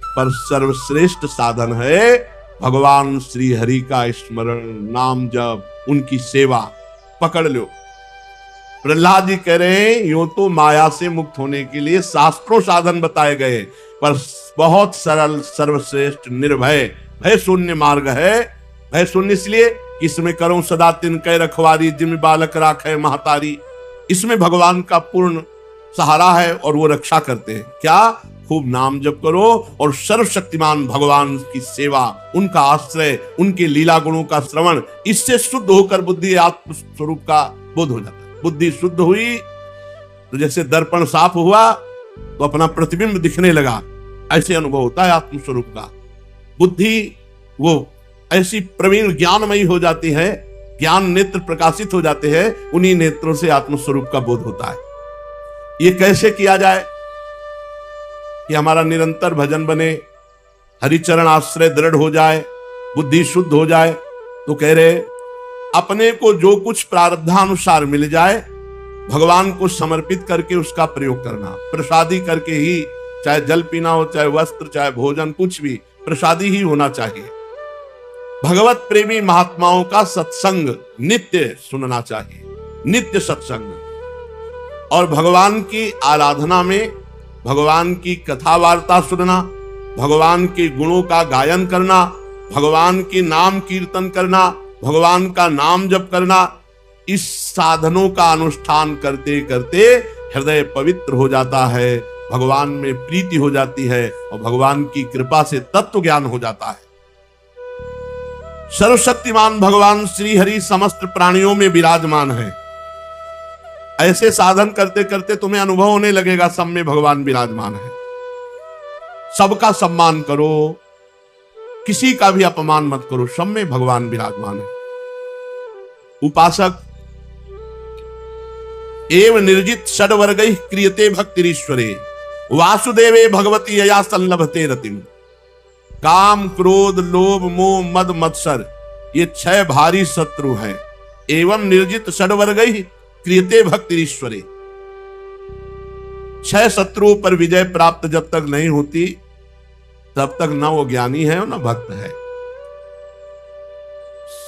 [SPEAKER 1] पर सर्वश्रेष्ठ साधन है भगवान श्री हरि का स्मरण, नाम जप, उनकी सेवा। पकड़ लो। प्रहलाद जी कह रहे हैं यूं तो माया से मुक्त होने के लिए शास्त्रों साधन बताए गए, पर बहुत सरल, सर्वश्रेष्ठ, निर्भय, भय शून्य मार्ग है। भय शून्य इसलिए कि इसमें करो सदा तिनके रखवारी, जिम बालक राखे महतारी। इसमें भगवान का पूर्ण सहारा है और वो रक्षा करते हैं। क्या? खूब नाम जप करो और सर्वशक्तिमान भगवान की सेवा, उनका आश्रय, उनके लीला गुणों का श्रवण। इससे शुद्ध होकर बुद्धि आत्म स्वरूप का बोध हो जाता है। बुद्धि शुद्ध हुई तो जैसे दर्पण साफ हुआ तो अपना प्रतिबिंब दिखने लगा, ऐसे अनुभव होता है आत्म स्वरूप का। बुद्धि वो ऐसी प्रवीण ज्ञानमयी हो जाती है, ज्ञान नेत्र प्रकाशित हो जाते हैं, उन्हीं नेत्रों से आत्म स्वरूप का बोध होता है। ये कैसे किया जाए कि हमारा निरंतर भजन बने, हरिचरण आश्रय दृढ़ हो जाए, बुद्धि शुद्ध हो जाए? तो कह रहे अपने को जो कुछ प्रारब्धानुसार मिल जाए भगवान को समर्पित करके उसका प्रयोग करना। प्रसादी करके ही, चाहे जल पीना हो, चाहे वस्त्र, चाहे भोजन, कुछ भी प्रसादी ही होना चाहिए। भगवत प्रेमी महात्माओं का सत्संग नित्य सुनना चाहिए, नित्य सत्संग। और भगवान की आराधना में भगवान की कथा वार्ता सुनना, भगवान के गुणों का गायन करना, भगवान के नाम कीर्तन करना, भगवान का नाम जप करना, इस साधनों का अनुष्ठान करते करते हृदय पवित्र हो जाता है, भगवान में प्रीति हो जाती है और भगवान की कृपा से तत्व ज्ञान हो जाता है। सर्वशक्तिमान भगवान श्री हरि समस्त प्राणियों में विराजमान है। ऐसे साधन करते करते तुम्हें अनुभव होने लगेगा सब में भगवान विराजमान है। सबका सम्मान करो, किसी का भी अपमान मत करो, सब में भगवान विराजमान है। उपासक एव निर्जित षड्वर्गैः क्रियते भक्तिरीश्वरे, वासुदेवे भगवती यया संलभते रतिम। काम, क्रोध, लोभ, मोह, मद, मत्सर, ये 6 भारी शत्रु हैं। एवं निर्जित षड्वर्गैः क्रियते भक्तिरीश्वरे। 6 शत्रुओं पर विजय प्राप्त जब तक नहीं होती तब तक न वो ज्ञानी है और न भक्त है।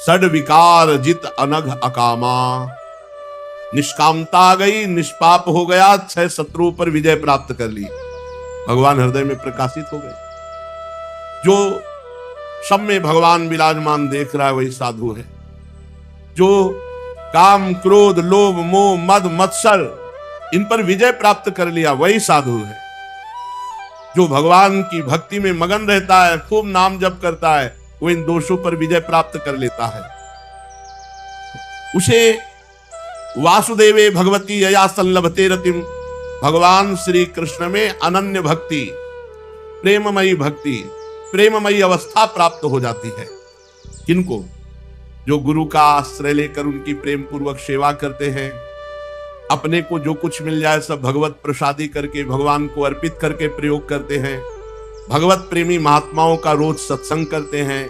[SPEAKER 1] सड विकार जित अनघ अकामा, निष्कामता आ गई, निष्पाप हो गया, 6 शत्रुओं पर विजय प्राप्त कर ली, भगवान हृदय में प्रकाशित हो गए। जो सब में भगवान विराजमान देख रहा है वही साधु है। जो काम क्रोध लोभ मोह मद मत्सर इन पर विजय प्राप्त कर लिया वही साधु है। जो भगवान की भक्ति में मगन रहता है, खूब नाम जप करता है, वो इन दोषों पर विजय प्राप्त कर लेता है। उसे वासुदेवे भगवती यया संलभते रतिम, भगवान श्री कृष्ण में अनन्य भक्ति, प्रेममयी भक्ति, प्रेममयी अवस्था प्राप्त हो जाती है। किनको? जो गुरु का आश्रय लेकर उनकी प्रेम पूर्वक सेवा करते हैं, अपने को जो कुछ मिल जाए सब भगवत प्रसादी करके भगवान को अर्पित करके प्रयोग करते हैं, भगवत प्रेमी महात्माओं का रोज सत्संग करते हैं,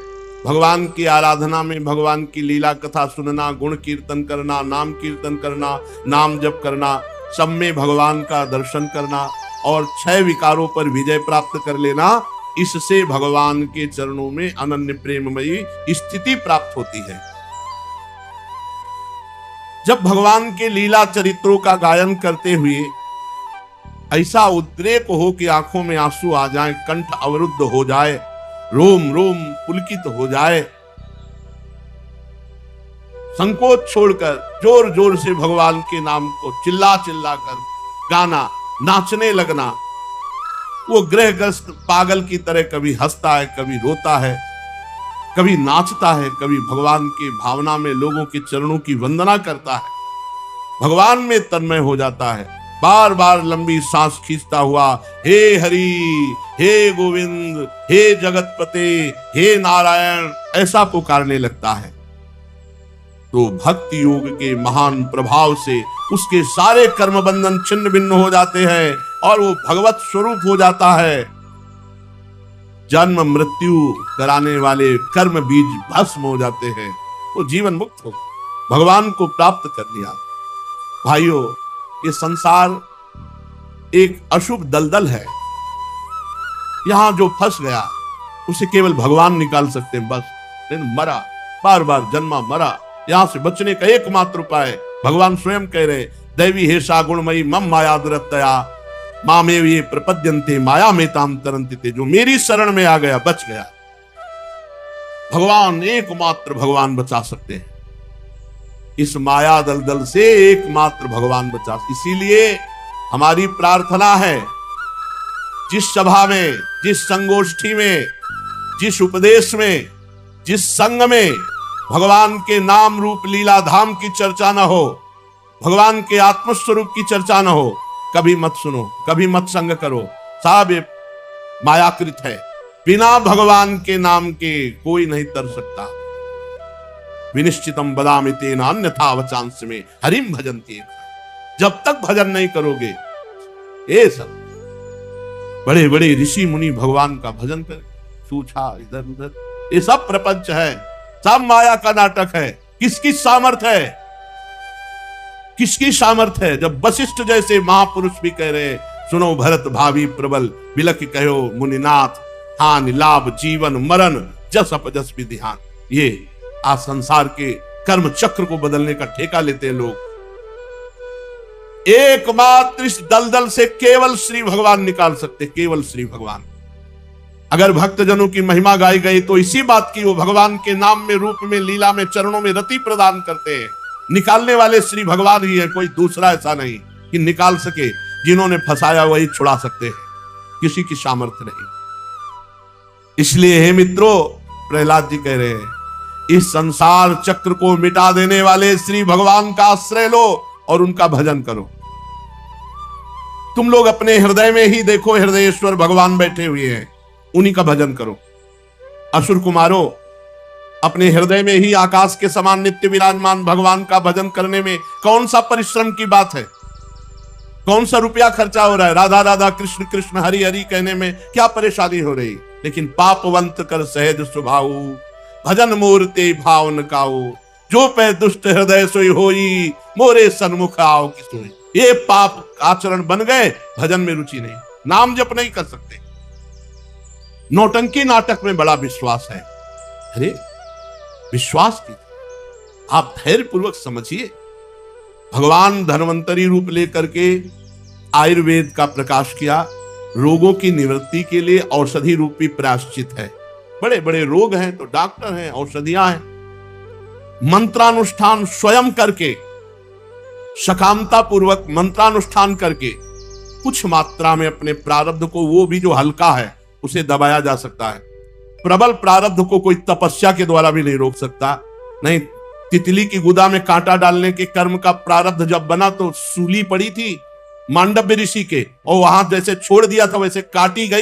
[SPEAKER 1] भगवान की आराधना में भगवान की लीला कथा सुनना, गुण कीर्तन करना, नाम कीर्तन करना, नाम जप करना, सब में भगवान का दर्शन करना और 6 विकारों पर विजय प्राप्त कर लेना, इससे भगवान के चरणों में अनन्य प्रेममयी स्थिति प्राप्त होती है। जब भगवान के लीला चरित्रों का गायन करते हुए ऐसा उद्रेक हो कि आंखों में आंसू आ जाए, कंठ अवरुद्ध हो जाए, रोम रोम पुलकित हो जाए, संकोच छोड़कर जोर जोर से भगवान के नाम को चिल्ला चिल्ला कर गाना, नाचने लगना, वो ग्रहग्रस्त पागल की तरह कभी हंसता है, कभी रोता है, कभी नाचता है, कभी भगवान की भावना में लोगों के चरणों की वंदना करता है, भगवान में तन्मय हो जाता है, बार बार लंबी सांस खींचता हुआ हे हरि, हे गोविंद, हे जगतपते, हे नारायण ऐसा पुकारने लगता है। तो भक्ति योग के महान प्रभाव से उसके सारे कर्म बंधन छिन्न भिन्न हो जाते हैं और वो भगवत स्वरूप हो जाता है। जन्म मृत्यु कराने वाले कर्म बीज भस्म हो जाते हैं, वो जीवन मुक्त हो भगवान को प्राप्त कर लिया। भाइयों, ये संसार एक अशुभ दलदल है, यहां जो फंस गया उसे केवल भगवान निकाल सकते हैं बस। लेकिन मरा, बार बार जन्मा मरा, यहां से बचने का एकमात्र उपाय भगवान स्वयं कह रहे, दैवी हेषा गुणमयी मम माया दुरत्तया मामेव ये प्रपद्यन्ते माया में ताम तरन्ति ते। जो मेरी शरण में आ गया बच गया। भगवान एकमात्र भगवान बचा सकते हैं, इस माया दलदल से एकमात्र भगवान बचा। इसीलिए हमारी प्रार्थना है, जिस सभा में, जिस संगोष्ठी में, जिस उपदेश में, जिस संघ में भगवान के नाम रूप लीला धाम की चर्चा न हो, भगवान के आत्मस्वरूप की चर्चा न हो, कभी मत सुनो, कभी मत संग करो। सब मायाकृत है, बिना भगवान के नाम के कोई नहीं तर सकता। विनिश्चितम बदामि तेन अन्यथा वचांस में हरिम भजन्ति। जब तक भजन नहीं करोगे, ये सब बड़े बड़े ऋषि मुनि भगवान का भजन करें, सूछा इधर उधर, ये सब प्रपंच है, सब माया का नाटक है। किसकी सामर्थ है, किसकी सामर्थ है? जब वशिष्ठ जैसे महापुरुष भी कह रहे, सुनो भरत भावी प्रबल, बिलख कहो मुनिनाथ, हानि लाभ जीवन मरण जस अपजस भी ध्यान। ये आज संसार के कर्म चक्र को बदलने का ठेका लेते हैं लोग। एकमात्र इस दलदल से केवल श्री भगवान निकाल सकते, केवल श्री भगवान। अगर भक्तजनों की महिमा गाई गई तो इसी बात की, वो भगवान के नाम में, रूप में, लीला में, चरणों में रति प्रदान करते हैं। निकालने वाले श्री भगवान ही है, कोई दूसरा ऐसा नहीं कि निकाल सके। जिन्होंने फंसाया वही छुड़ा सकते हैं, किसी की सामर्थ्य नहीं। इसलिए हे मित्रों, प्रहलाद जी कह रहे हैं, इस संसार चक्र को मिटा देने वाले श्री भगवान का आश्रय लो और उनका भजन करो। तुम लोग अपने हृदय में ही देखो, हृदयेश्वर भगवान बैठे हुए हैं, उन्हीं का भजन करो। असुर कुमारों, अपने हृदय में ही आकाश के समान नित्य विराजमान भगवान का भजन करने में कौन सा परिश्रम की बात है? कौन सा रुपया खर्चा हो रहा है? राधा राधा कृष्ण कृष्ण हरि हरि कहने में क्या परेशानी हो रही? लेकिन पापवंत कर सहज स्वभाव, भजन मूर्ति भावन काऊ, जो पे दुष्ट हृदय सोई होई, मोरे सन्मुख आओ की सोई। ये पाप आचरण बन गए, भजन में रुचि नहीं, नाम जप नहीं कर सकते। नौटंकी नाटक में बड़ा विश्वास है। अरे विश्वास कीजिए, आप धैर्य पूर्वक समझिए। भगवान धन्वंतरी रूप लेकर के आयुर्वेद का प्रकाश किया, रोगों की निवृत्ति के लिए औषधि रूपी प्रायश्चित है। बड़े बड़े रोग हैं तो डॉक्टर हैं, औषधियां हैं। मंत्रानुष्ठान स्वयं करके, सकामता पूर्वक मंत्रानुष्ठान करके कुछ मात्रा में अपने प्रारब्ध को, वो भी जो हल्का है, उसे दबाया जा सकता है। प्रबल प्रारब्ध को कोई तपस्या के द्वारा भी नहीं रोक सकता। नहीं, तितली की गुदा में कांटा डालने के कर्म का प्रारब्ध जब बना तो सूली पड़ी थी मांडव्य ऋषि के, और वहां जैसे छोड़ दिया था वैसे काटी गई।